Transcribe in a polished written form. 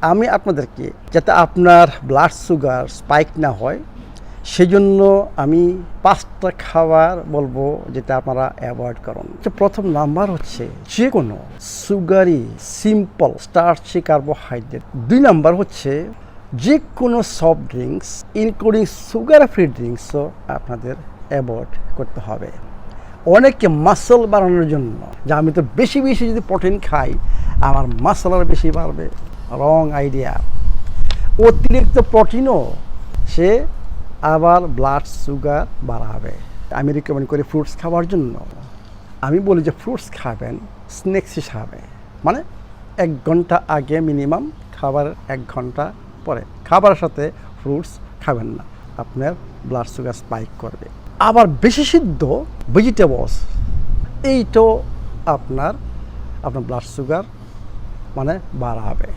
আমি আপনাদেরকে যাতে আপনার ব্লাড সুগার স্পাইক না হয় সেজন্য আমি 5টা খাবার বলবো যেটা আপনারা অ্যাভয়েড করুন। প্রথম নাম্বার হচ্ছে যে কোনো sugary simple starchy carbohydrate. 2 number হচ্ছে যে কোনো soft drinks including sugar free ড্রিঙ্কসও আপনাদের অ্যাভয়েড করতে হবে। অনেকে মাসল বাড়ানোর জন্য যে আমি তো বেশি বেশি যদি প্রোটিন খাই আমার মাসল আর বেশি বাড়বে, রং আইডিয়া। অতিরিক্ত প্রোটিনও সে আবার ব্লাড সুগার বাড়াবে। আমি রিকমেন্ড করি ফ্রুটস খাওয়ার জন্য। আমি বলি যে ফ্রুটস খাবেন স্ন্যাক্স হিসাবে, মানে 1 ঘন্টা আগে মিনিমাম, খাবার 1 ঘন্টা পরে। খাবারের সাথে ফ্রুটস খাবেন না, আপনার ব্লাড সুগার স্পাইক করবে। আবার বেশি সিদ্ধ ভেজিটেবলস এইটাও আপনার ব্লাড সুগার মানে বাড়াবে।